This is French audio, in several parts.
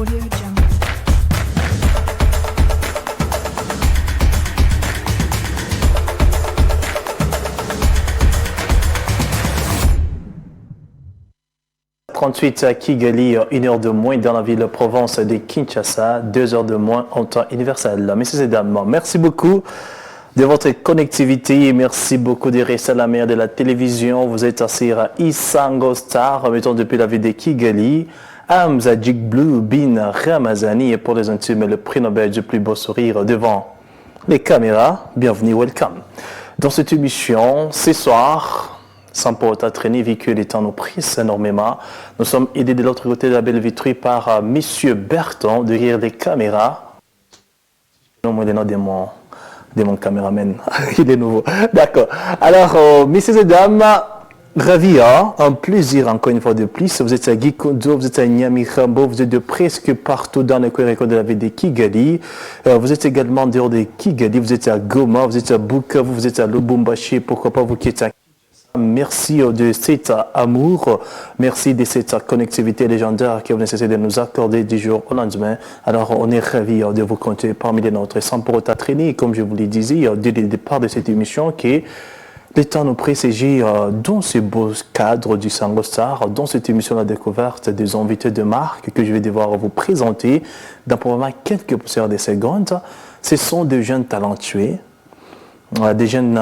Audio Jungle. À Kigali, 1 heure de moins dans la ville de Provence de Kinshasa, 2 heures de moins en temps universel. Messieurs et dames, merci beaucoup de votre connectivité et merci beaucoup de rester à la mer de la télévision. Vous êtes assis à Isango Star, mettons depuis la ville de Kigali. Hamza Jigblou Bin Ramazani est pour les intimes le prix Nobel du plus beau sourire devant les caméras. Bienvenue, welcome. Dans cette émission, ce soir, sans pour autant traîner, vu que les temps nous pressent énormément. Nous sommes aidés de l'autre côté de la belle vitrine par Monsieur Berton, derrière les caméras. Non, moi, le nom de mon caméraman. Il est nouveau. D'accord. Alors, messieurs et dames, ravi, hein? Un plaisir encore une fois de plus. Vous êtes à Gikondo, vous êtes à Nyamirambo, vous êtes de presque partout dans le coin de la ville de Kigali. Vous êtes également dehors de Kigali, vous êtes à Goma, vous êtes à Bukavu, vous êtes à Lubumbashi, pourquoi pas vous qui êtes à merci de cet amour, merci de cette connectivité légendaire que vous nécessitez de nous accorder du jour au lendemain. Alors, on est ravis de vous compter parmi les nôtres sans pour autant traîner, comme je vous l'ai dit dès le départ de cette émission, que le temps nous présageait dans ce beau cadre du Sango Star, dans cette émission La Découverte des invités de marque que je vais devoir vous présenter dans probablement quelques poussières de secondes. Ce sont des jeunes talentueux, des jeunes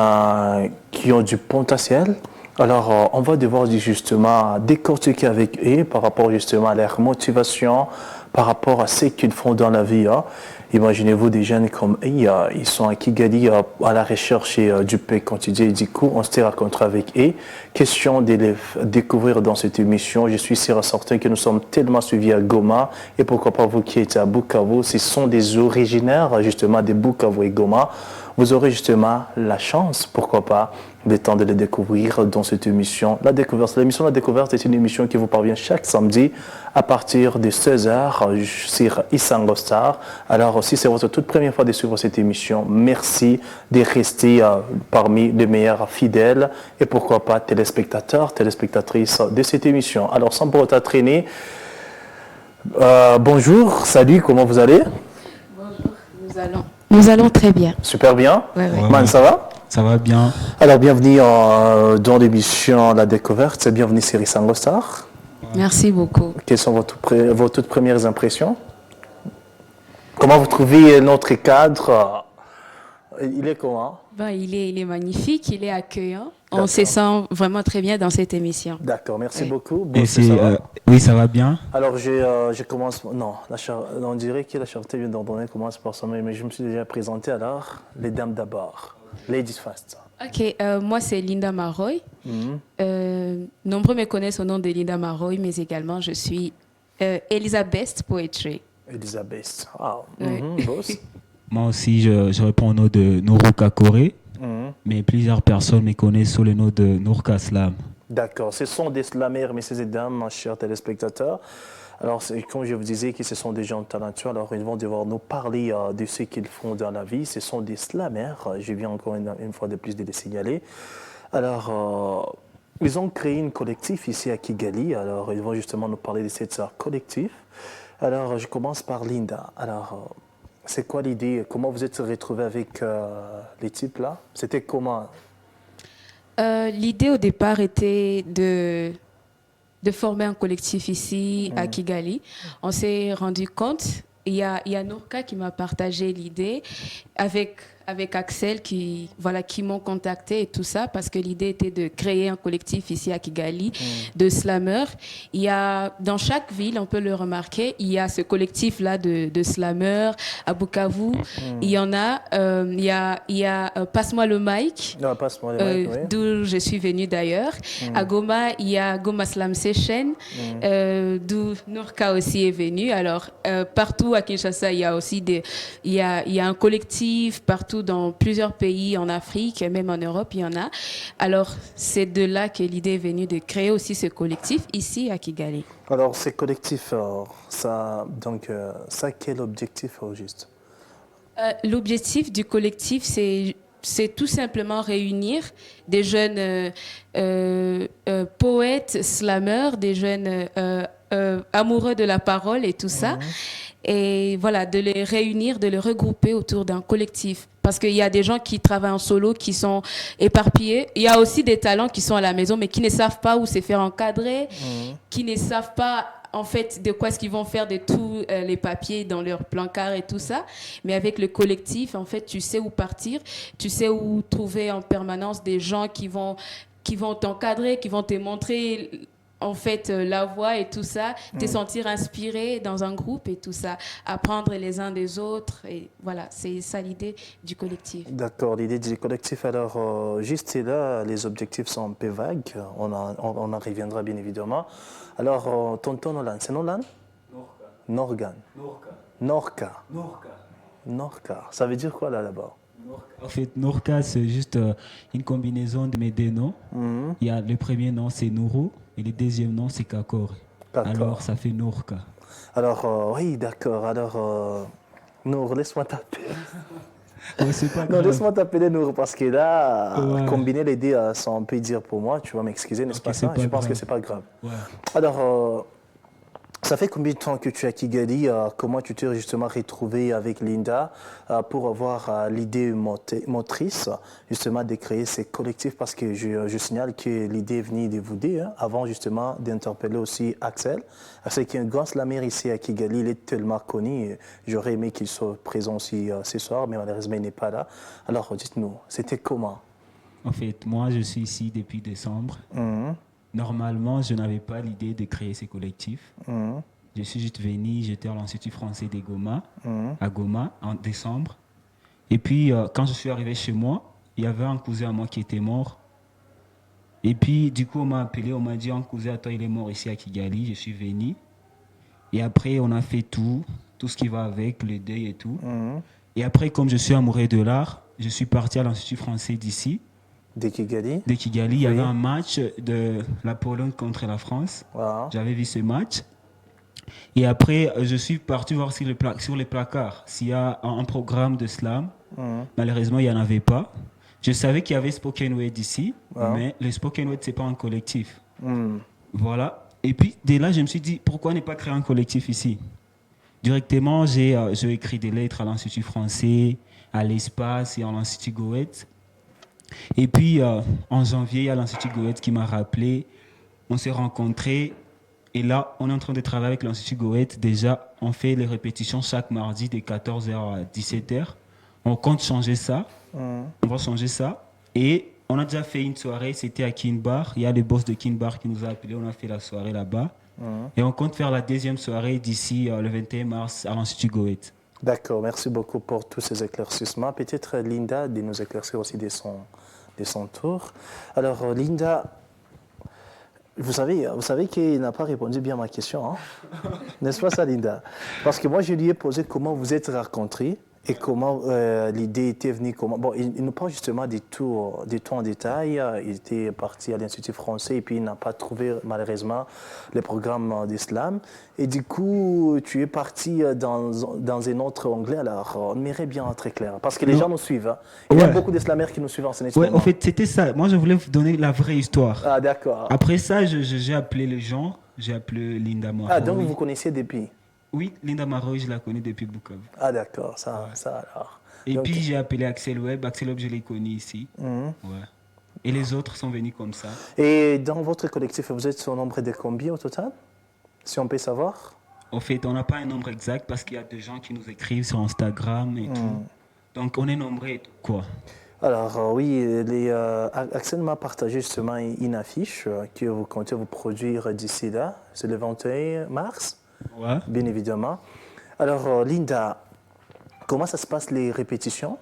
qui ont du potentiel. Alors, on va devoir justement décortiquer avec eux par rapport justement à leur motivation, par rapport à ce qu'ils font dans la vie. Imaginez-vous des jeunes comme eux, ils sont à Kigali à la recherche du paix quotidien. Du coup, on se rencontre avec eux. Question de les découvrir dans cette émission. Je suis sûr et certain que nous sommes tellement suivis à Goma. Et pourquoi pas vous qui êtes à Bukavu, ce sont des originaires justement de Bukavu et Goma. Vous aurez justement la chance, pourquoi pas, le temps de les découvrir dans cette émission. La Découverte. L'émission La Découverte est une émission qui vous parvient chaque samedi à partir de 16h sur Isango Star. Alors, si c'est votre toute première fois de suivre cette émission, merci de rester parmi les meilleurs fidèles et pourquoi pas téléspectateurs, téléspectatrices de cette émission. Alors, sans pour autant traîner, bonjour, salut, comment vous allez? Bonjour, nous allons très bien. Super bien. Ouais. Man, ça va? Ça va bien. Alors, bienvenue dans l'émission La Découverte. Bienvenue sur Isango Star. Merci beaucoup. Quelles sont vos toutes premières impressions? Comment vous trouvez notre cadre? Il est comment? Il est magnifique, il est accueillant. On se sent vraiment très bien dans cette émission. D'accord, merci beaucoup. Bon, ça va? Oui, ça va bien. Alors, je commence... Non, on dirait que la charité vient d'ordonner commence par son nom, mais je me suis déjà présenté alors. Les dames d'abord. Ladies first. Ok, moi c'est Linda Maroy. Nombreux me connaissent au nom de Linda Maroy, mais également je suis Elizabeth Poetry. Elizabeth. Wow. Boss. Moi aussi, je réponds au nom de Nourouka Koré, mais plusieurs personnes me connaissent sous le nom de Nourka Slam. D'accord, ce sont des slamers, messieurs et dames, chers téléspectateurs. Alors, comme je vous disais que ce sont des gens talentueux, alors ils vont devoir nous parler de ce qu'ils font dans la vie. Ce sont des slamers, je viens encore une fois de plus de les signaler. Alors, ils ont créé un collectif ici à Kigali, alors ils vont justement nous parler de cette collectif. Alors, je commence par Linda. Alors, c'est quoi l'idée? Comment vous êtes retrouvés avec les types là? C'était comment? L'idée au départ était de former un collectif ici à Kigali. On s'est rendu compte, il y a Nourka qui m'a partagé l'idée avec Axel qui m'ont contacté et tout ça parce que l'idée était de créer un collectif ici à Kigali de slammers. Il y a dans chaque ville, on peut le remarquer, il y a ce collectif là de slammers à Bukavu. Il y en a, il y a Passe-moi le mic, Passe-moi le mic, oui. d'où je suis venue d'ailleurs. À Goma, il y a Goma Slam Session, d'où Nourka aussi est venue. Alors partout à Kinshasa, il y a aussi il y a un collectif partout dans plusieurs pays en Afrique et même en Europe, il y en a. Alors, c'est de là que l'idée est venue de créer aussi ce collectif ici à Kigali. Alors, ce collectif, ça a quel objectif au juste? L'objectif du collectif, c'est tout simplement réunir des jeunes poètes, slammeurs, des jeunes amoureux de la parole et tout ça. Et voilà, de les réunir, de les regrouper autour d'un collectif. Parce qu'il y a des gens qui travaillent en solo, qui sont éparpillés. Il y a aussi des talents qui sont à la maison, mais qui ne savent pas où se faire encadrer, qui ne savent pas, en fait, de quoi est-ce qu'ils vont faire de tous les papiers dans leur placard et tout ça. Mais avec le collectif, en fait, tu sais où partir, tu sais où trouver en permanence des gens qui vont t'encadrer, qui vont te montrer en fait la voix et tout ça, te sentir inspiré dans un groupe et tout ça, apprendre les uns des autres. Et voilà, c'est ça l'idée du collectif. D'accord, l'idée du collectif. Alors, juste là, les objectifs sont un peu vagues. On en reviendra bien évidemment. Alors, tonton Nolan, c'est Nolan? Norgan. Norca. Norca. Ça veut dire quoi là-bas? En fait, Norca, c'est juste une combinaison de mes deux noms. Il y a le premier nom, c'est Nourou, et le deuxième nom, c'est Kakor. Alors, ça fait Norca. Alors, oui, d'accord. Alors, Nour, laisse-moi taper. C'est pas Non, grave. laisse-moi t'appeler Nour, parce que là, combiner les deux, ça un peu dire pour moi. Tu vas m'excuser, n'est-ce pas ça? Je pense que c'est pas grave. Ouais. Alors, ça fait combien de temps que tu es à Kigali? Comment tu t'es justement retrouvé avec Linda pour avoir l'idée motrice justement de créer ces collectifs? Parce que je signale que l'idée est venue de vous deux, avant justement d'interpeller aussi Axel. Axel qui est un grand slammer ici à Kigali, il est tellement connu. J'aurais aimé qu'il soit présent aussi ce soir, mais malheureusement il n'est pas là. Alors dites-nous, c'était comment? En fait, moi, je suis ici depuis décembre. Normalement, je n'avais pas l'idée de créer ces collectifs. Je suis juste venu, j'étais à l'Institut français de Goma, à Goma, en décembre. Et puis, quand je suis arrivé chez moi, il y avait un cousin à moi qui était mort. Et puis, du coup, on m'a appelé, on m'a dit, un cousin à toi, il est mort ici à Kigali. Je suis venu. Et après, on a fait tout ce qui va avec, le deuil et tout. Et après, comme je suis amoureux de l'art, je suis parti à l'Institut français d'ici. De Kigali? De Kigali, il y avait un match de la Pologne contre la France. Wow. J'avais vu ce match. Et après, je suis parti voir sur les placards s'il y a un programme de slam. Malheureusement, il n'y en avait pas. Je savais qu'il y avait Spoken Word ici, mais le Spoken Word, ce n'est pas un collectif. Voilà. Et puis, dès là, je me suis dit, pourquoi ne pas créer un collectif ici? Directement, j'ai écrit des lettres à l'Institut français, à l'Espace et à l'Institut Goethe. Et puis, en janvier, il y a l'Institut Goethe qui m'a rappelé. On s'est rencontrés. Et là, on est en train de travailler avec l'Institut Goethe. Déjà, on fait les répétitions chaque mardi de 14h à 17h. On compte changer ça. On va changer ça. Et on a déjà fait une soirée. C'était à Kinbar. Il y a le boss de Kinbar qui nous a appelés. On a fait la soirée là-bas. Et on compte faire la deuxième soirée d'ici le 21 mars à l'Institut Goethe. D'accord, merci beaucoup pour tous ces éclaircissements. Peut-être Linda de nous éclaircir aussi de son tour. Alors Linda, vous savez qu'il n'a pas répondu bien à ma question, hein? N'est-ce pas ça Linda? Parce que moi je lui ai posé comment vous êtes rencontrés et comment l'idée était venue. Bon, il nous parle justement des tours en détail. Il était parti à l'Institut français et puis il n'a pas trouvé malheureusement le programme d'islam. Et du coup, tu es parti dans un autre onglet. Alors, on aimerait bien être clair. Parce que les gens nous suivent. Hein. Il y a beaucoup d'islamers qui nous suivent en ce moment. En fait, c'était ça. Moi, je voulais vous donner la vraie histoire. Ah, d'accord. Après ça, j'ai appelé les gens. J'ai appelé Linda Maroy. Ah, donc vous connaissiez depuis? Oui, Linda Maroy, je la connais depuis Bukavu. Ah, d'accord. Ça alors. Et donc, puis, j'ai appelé Axel Webb. Axel Webb, je l'ai connu ici. Ouais. Et les autres sont venus comme ça. Et dans votre collectif, vous êtes au nombre de combien au total? Si on peut savoir? En fait, on n'a pas un nombre exact parce qu'il y a des gens qui nous écrivent sur Instagram et tout. Donc, on est nombreux, quoi. Alors, oui, Axel m'a partagé justement une affiche que vous comptez vous produire d'ici là. C'est le 21 mars, bien évidemment. Alors, Linda, comment ça se passe les répétitions?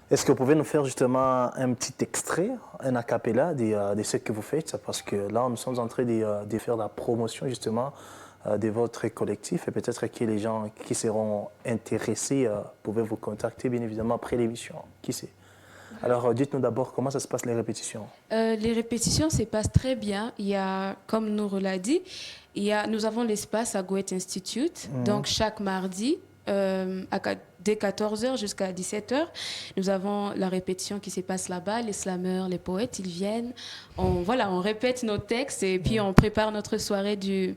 Est-ce que vous pouvez nous faire justement un petit extrait, un a cappella de ce que vous faites? Parce que là, nous sommes en train de faire la promotion justement de votre collectif et peut-être que les gens qui seront intéressés pouvaient vous contacter bien évidemment après l'émission. Qui sait? Alors, dites-nous d'abord comment ça se passe les répétitions. Les répétitions se passent très bien. Il y a, comme Nour l'a dit, nous avons l'espace à Goethe Institute. Donc, chaque mardi, dès 14h jusqu'à 17h, nous avons la répétition qui se passe là-bas. Les slameurs, les poètes, ils viennent. On répète nos textes et puis on prépare notre soirée du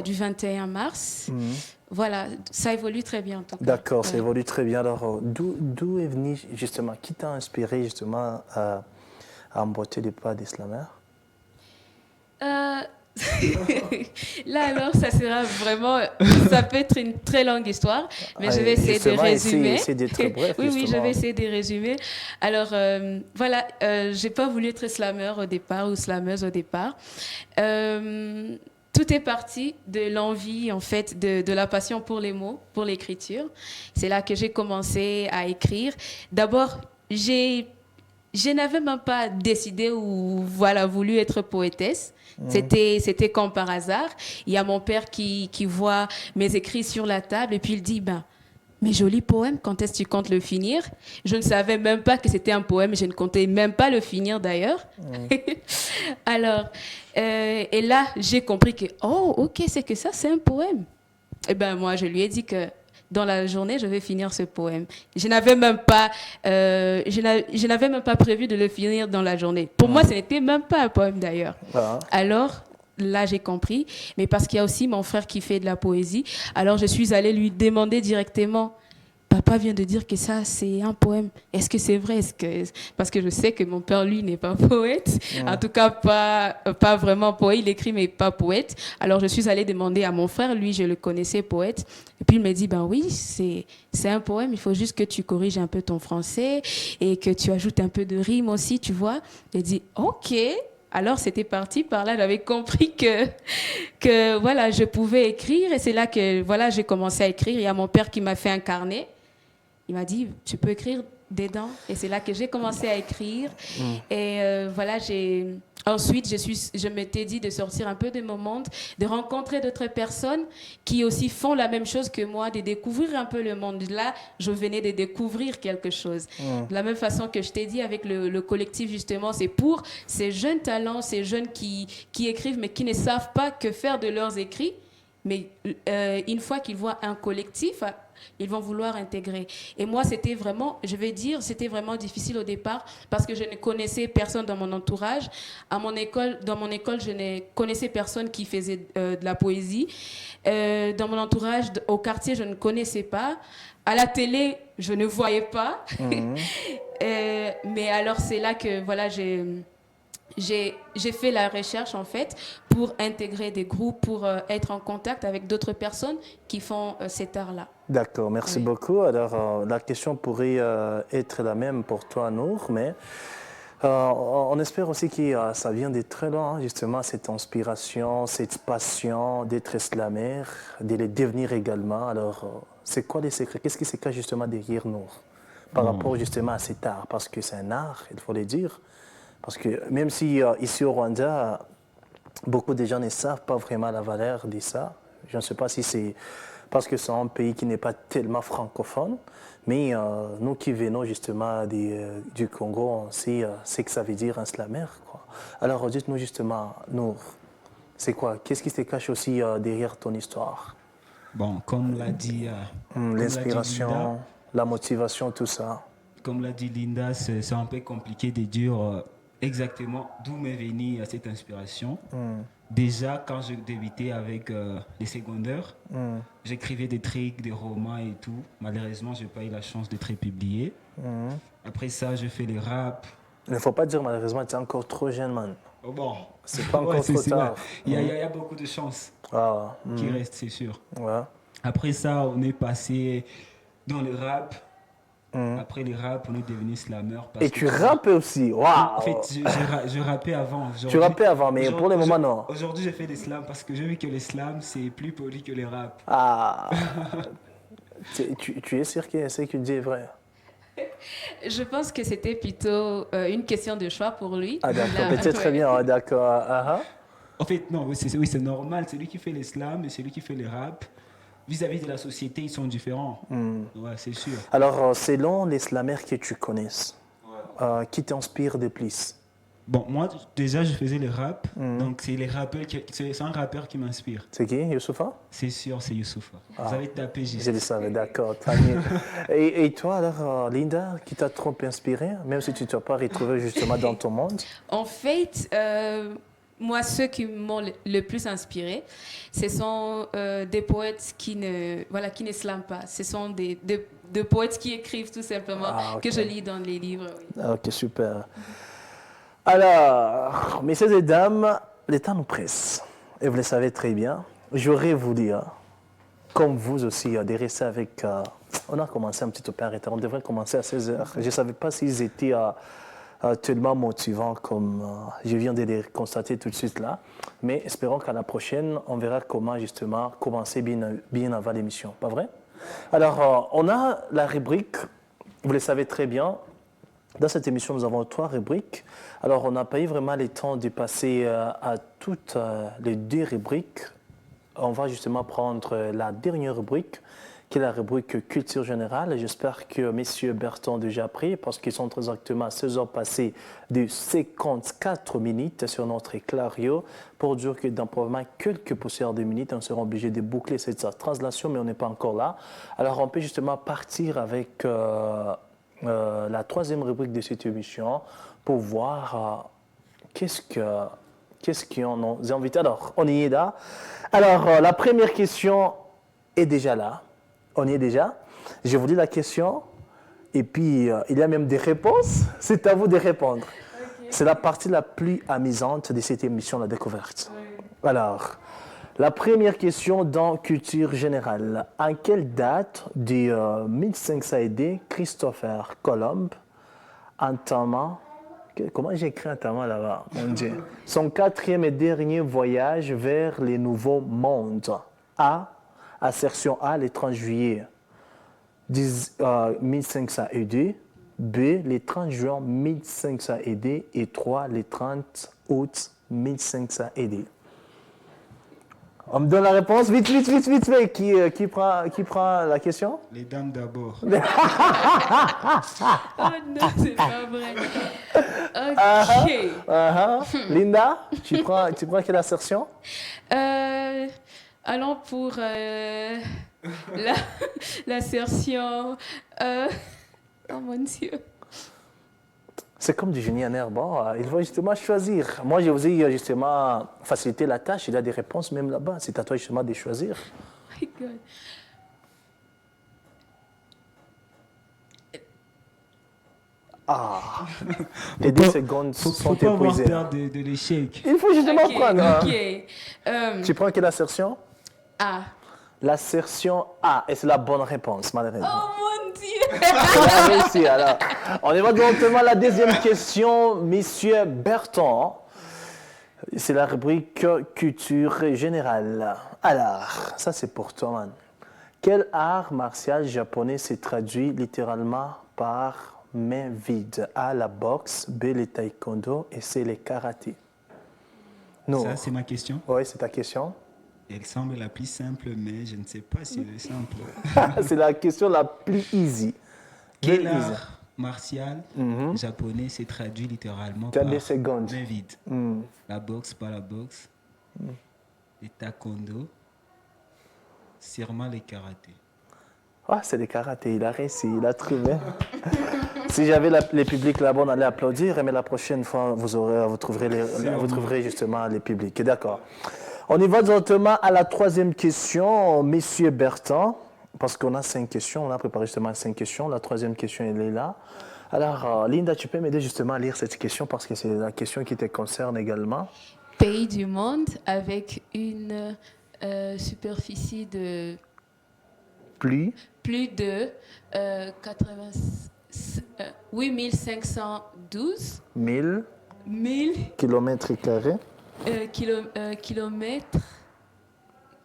du 21 mars. Voilà, ça évolue très bien en tout cas. D'accord, ça Ouais. évolue très bien. Alors, d'où est venu justement, qui t'a inspiré justement à emboîter les pas des slameurs? Euh, Là alors, ça sera vraiment, ça peut être une très longue histoire, mais je vais essayer de Justement, résumer. essayer d'être bref, Oui, oui, je justement. vais essayer de résumer. Alors, voilà, j'ai pas voulu être slameur au départ ou slameuse au départ. Euh, Tout est parti de l'envie, en fait, de la passion pour les mots, pour l'écriture. C'est là que j'ai commencé à écrire. D'abord, je n'avais même pas décidé ou voilà, voulu être poétesse. C'était comme par hasard. Il y a mon père qui voit mes écrits sur la table et puis il dit, ben, mes jolis poèmes, quand est-ce que tu comptes le finir? Je ne savais même pas que c'était un poème, je ne comptais même pas le finir d'ailleurs. Alors, et là, j'ai compris que, oh, ok, c'est que ça, c'est un poème. Eh ben moi, je lui ai dit que dans la journée, je vais finir ce poème. Je n'avais même pas, je n'avais même pas prévu de le finir dans la journée. Pour moi, ce n'était même pas un poème d'ailleurs. Ah. Alors, là, j'ai compris. Mais parce qu'il y a aussi mon frère qui fait de la poésie. Alors, je suis allée lui demander directement. Papa vient de dire que ça, c'est un poème. Est-ce que c'est vrai? Parce que je sais que mon père, lui, n'est pas poète. En tout cas, pas vraiment poète. Il écrit, mais pas poète. Alors, je suis allée demander à mon frère. Lui, je le connaissais poète. Et puis, il me dit, ben oui, c'est un poème. Il faut juste que tu corriges un peu ton français et que tu ajoutes un peu de rime aussi, tu vois. J'ai dit, OK. Alors, c'était parti par là. J'avais compris que voilà, je pouvais écrire. Et c'est là que voilà, j'ai commencé à écrire. Il y a mon père qui m'a fait un carnet. Il m'a dit, tu peux écrire dedans. Et c'est là que j'ai commencé à écrire. Et voilà, ensuite, je m'étais dit de sortir un peu de mon monde, de rencontrer d'autres personnes qui aussi font la même chose que moi, de découvrir un peu le monde. Là, je venais de découvrir quelque chose. De la même façon que je t'ai dit avec le collectif, justement, c'est pour ces jeunes talents, ces jeunes qui écrivent, mais qui ne savent pas que faire de leurs écrits. Mais une fois qu'ils voient un collectif, ils vont vouloir intégrer. Et moi, c'était vraiment, je vais dire, c'était vraiment difficile au départ parce que je ne connaissais personne dans mon entourage. Dans mon école, je ne connaissais personne qui faisait de la poésie. Dans mon entourage, au quartier, je ne connaissais pas. À la télé, je ne voyais pas. Mais alors, c'est là que voilà, j'ai fait la recherche en fait pour intégrer des groupes, pour être en contact avec d'autres personnes qui font cet art-là. D'accord, merci Oui. beaucoup. Alors, la question pourrait être la même pour toi, Nour, mais on espère aussi que ça vient de très loin, justement, cette inspiration, cette passion d'être slammer, de le devenir également. Alors, c'est quoi les secrets? Qu'est-ce qui se cache justement derrière Nour par rapport justement à cet art? Parce que c'est un art, il faut le dire. Parce que même si ici au Rwanda, beaucoup de gens ne savent pas vraiment la valeur de ça. Je ne sais pas si c'est parce que c'est un pays qui n'est pas tellement francophone, mais nous qui venons justement du Congo, on sait ce que ça veut dire un slammer, quoi. Alors dites-nous justement, Nour, c'est quoi? Qu'est-ce qui se cache aussi derrière ton histoire? Bon, comme l'a dit, comme l'a dit Linda, L'inspiration, la motivation, tout ça. comme l'a dit Linda, c'est un peu compliqué de dire exactement d'où m'est venue cette inspiration. Déjà, quand je débutais avec les secondaires, j'écrivais des trucs, des romans et tout. Malheureusement, je n'ai pas eu la chance d'être publié. Après ça, je fais les rap. Il ne faut pas dire malheureusement, tu es encore trop jeune, man. Oh bon, C'est pas encore ouais, trop tard. Il y a beaucoup de chances Ah, qui restent, c'est sûr. ouais. Après ça, on est passé dans le rap. Après les rap, on est devenu slammer. Et tu rappes aussi, waouh! En fait, je rappais avant. Tu rappais avant, mais pour le moment, non. Aujourd'hui, j'ai fait des slams parce que j'ai vu que les slams, c'est plus poli que les rap. Ah, tu es sûr que ce que tu dis est vrai? Je pense que c'était plutôt une question de choix pour lui. Ah, d'accord, Là, peut-être très ouais. bien, ah, d'accord. Ah, En fait, non, oui, c'est normal. C'est lui qui fait les slams et c'est lui qui fait les rap. Vis-à-vis de la société, ils sont différents. Ouais, c'est sûr. Alors, selon les slammers que tu connaisses, qui t'inspire de plus? Bon, moi, déjà, je faisais les rap. Donc, c'est les rappeurs c'est un rappeur qui m'inspire. C'est qui, Youssoufa? C'est sûr, c'est Youssoupha. Vous avez tapé juste. Je le savais, d'accord, tant mieux. Et toi, alors, Linda, qui t'a trop inspiré, même si tu ne t'as pas retrouvé justement dans ton monde? En fait, moi, ceux qui m'ont le plus inspiré, ce sont des poètes qui ne slament pas. Ce sont des poètes qui écrivent tout simplement, que je lis dans les livres. Oui. Ok, super. Alors, messieurs et dames, le temps nous presse. Et vous le savez très bien. J'aurais voulu, comme vous aussi, de rester avec... on a commencé un petit peu en retard. On devrait commencer à 16 heures. Je ne savais pas s'ils étaient tellement motivants comme je viens de les constater tout de suite là. Mais espérons qu'à la prochaine, on verra comment justement commencer bien avant l'émission. Pas vrai? Alors, on a la rubrique, vous le savez très bien. Dans cette émission, nous avons 3 rubriques. Alors, on n'a pas eu vraiment le temps de passer à toutes les 2 rubriques. On va justement prendre la dernière rubrique, qui est la rubrique culture générale. J'espère que messieurs Berton ont déjà pris, parce qu'ils sont exactement à 16 heures passées de 54 minutes sur notre Clario, pour dire que dans probablement quelques poussières de minutes, on sera obligé de boucler cette translation, mais on n'est pas encore là. Alors, on peut justement partir avec la 3e rubrique de cette émission pour voir qu'est-ce qu'ils ont invité. Alors, on y est là. Alors, la première question est déjà là. On y est déjà. Je vous dis la question et puis il y a même des réponses. C'est à vous de répondre. Okay. C'est la partie la plus amusante de cette émission, la découverte. Oui. Alors, la première question dans culture générale. En quelle date de 1500 AD Christopher Colomb entama, comment j'écris entama là-bas, mon Dieu, son 4e et dernier voyage vers les nouveaux mondes? A, assertion A, le 30 juillet 1500 AD, B, le 30 juin 1500 AD et 3, le 30 août 1500 AD. On me donne la réponse. Vite. Qui prend la question? Les dames d'abord. Oh non, c'est pas vrai. OK. Linda, tu prends quelle assertion? Allons pour l'assertion. Oh mon Dieu. C'est comme du génie en herbe. Il faut justement choisir. Moi, je vous ai justement facilité la tâche. Il y a des réponses même là-bas. C'est à toi justement de choisir. Oh my God. Les 10 secondes sont épuisées. Faut pas avoir peur de l'échec. Il faut justement prendre. OK. Tu prends quelle assertion? A. L'assertion A. Et c'est la bonne réponse, malheureusement. Oh mon Dieu! On a réussi, alors. On y va directement à la deuxième question, monsieur Berton. C'est la rubrique culture générale. Alors, ça c'est pour toi, man. Quel art martial japonais se traduit littéralement par main vide? A, la boxe, B, le taekwondo et C, le karaté. Non. Ça, c'est ma question? Oui, c'est ta question. Elle semble la plus simple, mais je ne sais pas si elle est simple. C'est la question la plus easy. Quel art martial japonais s'est traduit littéralement par main vide? La boxe, pas la boxe. Le taekwondo. Sûrement le karaté. Ah, c'est le karaté. Il a réussi, il a trouvé. Si j'avais les publics là-bas, on allait applaudir, mais la prochaine fois, vous trouverez justement les publics. D'accord. On y va directement à la 3e question, monsieur Berton, parce qu'on a 5 questions, on a préparé justement 5 questions. La 3e question, elle est là. Alors, Linda, tu peux m'aider justement à lire cette question, parce que c'est la question qui te concerne également. Pays du monde avec une superficie de... Plus de 8512 1000 kilomètres carrés.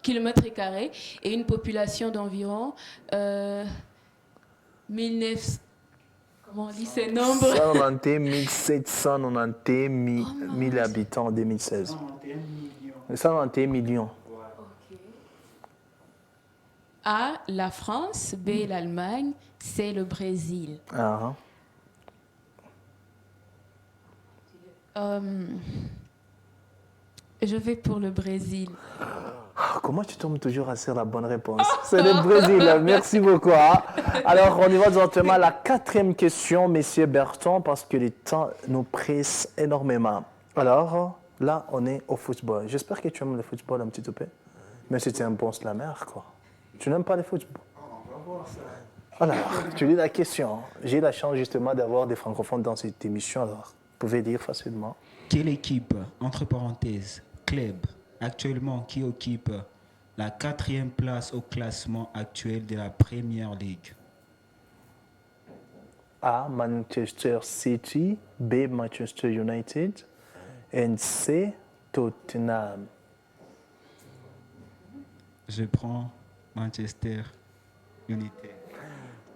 Kilomètres carrés et une population d'environ 1900. Comment on dit ces nombres? 191 791 000 habitants en 2016. 191 millions. Okay. A, la France, B, l'Allemagne, C, le Brésil. Je vais pour le Brésil. Comment tu tombes toujours à sur la bonne réponse? C'est le Brésil, merci beaucoup. Alors, on y va directement à la 4e question, messieurs Berton, parce que le temps nous presse énormément. Alors, Là, on est au football. J'espère que tu aimes le football un petit peu. Mais si tu es un bon slammer, quoi. Tu n'aimes pas le football? On va voir ça. Alors, tu lis la question. J'ai la chance justement d'avoir des francophones dans cette émission, alors vous pouvez lire facilement. Quelle équipe, entre parenthèses, club, actuellement qui occupe la 4e place au classement actuel de la Premier League? A. Manchester City. B. Manchester United. Et C. Tottenham. Je prends Manchester United.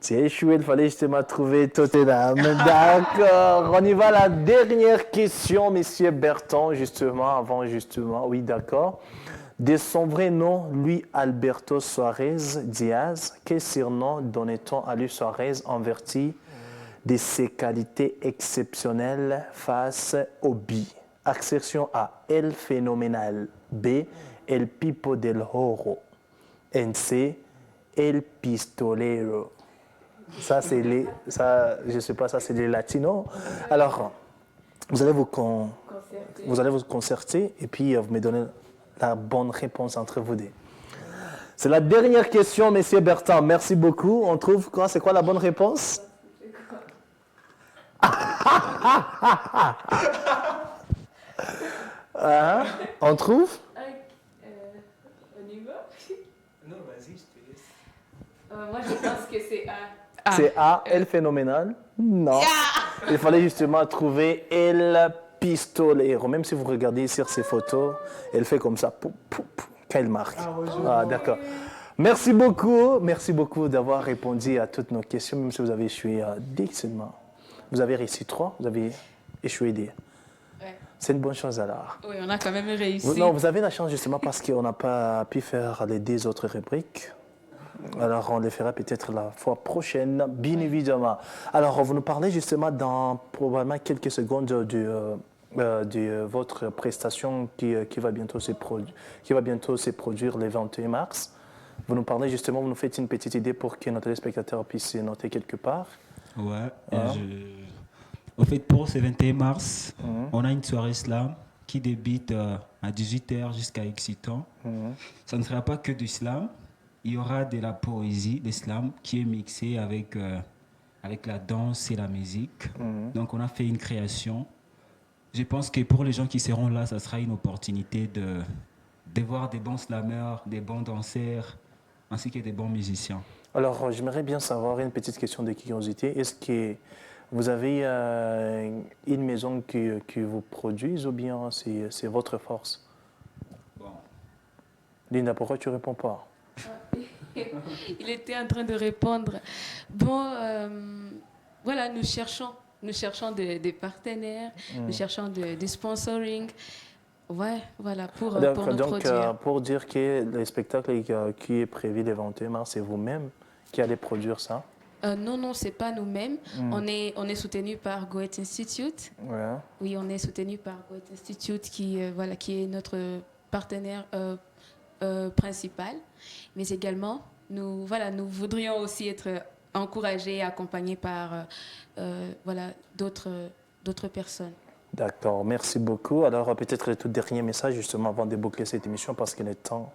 Tu as échoué, il fallait justement trouver Tottenham. D'accord. On y va à la dernière question, Monsieur Berton, justement, avant justement. Oui, d'accord. De son vrai nom, Luis Alberto Suarez Diaz, quel surnom donnait-on à Luis Suarez en vertu de ses qualités exceptionnelles face au bi? Accession A, El Phénoménal. B, El Pipo del Oro. C, El Pistolero. Ça, c'est les... Ça, je ne sais pas, ça, c'est les latinos. Alors, vous allez vous concerter et puis vous me donnez la bonne réponse entre vous deux. C'est la dernière question, Monsieur Bertrand. Merci beaucoup. On trouve quoi? C'est quoi la bonne réponse? Hein? On trouve? On y va? Non, vas-y, je te laisse. Moi, je pense que c'est A. C'est A, El Phénoménal? Non. Il fallait justement trouver El Pistolero. Même si vous regardez sur ces photos, elle fait comme ça, pou, pou, pou, quand elle marque. Ah, d'accord. Merci beaucoup d'avoir répondu à toutes nos questions, même si vous avez échoué difficilement. Vous avez réussi 3, vous avez échoué 2. Ouais. C'est une bonne chose alors. Oui, on a quand même réussi. Vous avez la chance justement parce qu'on n'a pas pu faire les 2 autres rubriques. Alors, on les fera peut-être la fois prochaine, bien évidemment. Alors, vous nous parlez justement dans probablement quelques secondes de votre prestation qui va bientôt se produire le 21 mars. Vous nous parlez justement, vous nous faites une petite idée pour que nos téléspectateurs puissent noter quelque part. Ouais. Au fait, pour ce 21 mars, on a une soirée slam qui débute à 18h jusqu'à Excitant. Ça ne sera pas que du slam. Il y aura de la poésie, de slam, qui est mixée avec la danse et la musique. Donc, on a fait une création. Je pense que pour les gens qui seront là, ça sera une opportunité de voir des bons slammers, des bons danseurs, ainsi que des bons musiciens. Alors, j'aimerais bien savoir une petite question de curiosité. Est-ce que vous avez une maison qui vous produise ou bien c'est votre force? Bon. Linda, pourquoi tu ne réponds pas? Il était en train de répondre. Bon, voilà, nous cherchons des partenaires, nous cherchons des sponsoring. Ouais, voilà, pour nous produire. Pour dire que le spectacle qui est prévu le 21 mars, c'est vous-même qui allez produire ça? Non, c'est pas nous-mêmes. On est soutenu par Goethe Institute. Ouais. Oui, on est soutenu par Goethe Institute qui est notre partenaire principal. Mais également, nous voudrions aussi être encouragés et accompagnés par d'autres personnes. D'accord, merci beaucoup. Alors, peut-être le tout dernier message, justement, avant de boucler cette émission, parce que le temps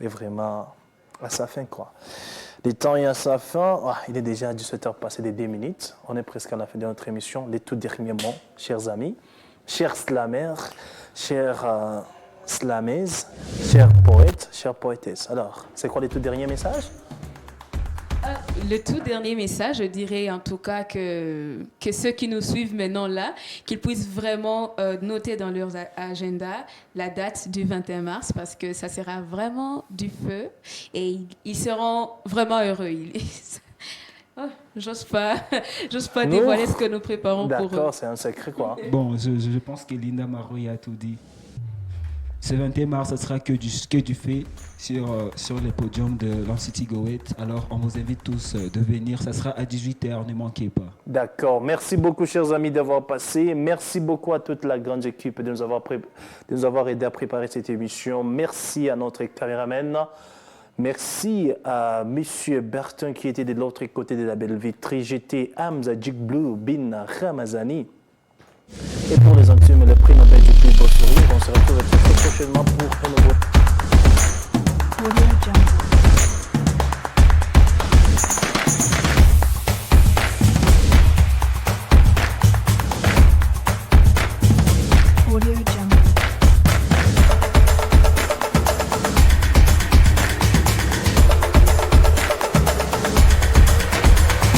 est vraiment à sa fin, quoi. Le temps est à sa fin. Il est déjà 17h passé de 2 minutes. On est presque à la fin de notre émission. Les tout derniers mots, chers amis, chers slammers, chers slameuses, chers poètes, chères poétesses. Alors, c'est quoi les tout derniers messages? Le tout dernier message, je dirais en tout cas que ceux qui nous suivent maintenant là, qu'ils puissent vraiment noter dans leurs agendas la date du 21 mars parce que ça sera vraiment du feu et ils seront vraiment heureux. J'ose pas dévoiler ce que nous préparons pour eux. D'accord, c'est un secret quoi. Bon, je pense que Linda Maroui a tout dit. Ce 21 mars, ça sera que du fait sur les podiums de l'Ancity Goethe. Alors, on vous invite tous de venir. Ça sera à 18h, ne manquez pas. D'accord. Merci beaucoup, chers amis, d'avoir passé. Merci beaucoup à toute la grande équipe de nous avoir aidé à préparer cette émission. Merci à notre caméraman. Merci à M. Bertin qui était de l'autre côté de la belle vitrine. J'étais Hamza Djigblou bin Ramazani. Et pour les intimes, le prix Nobel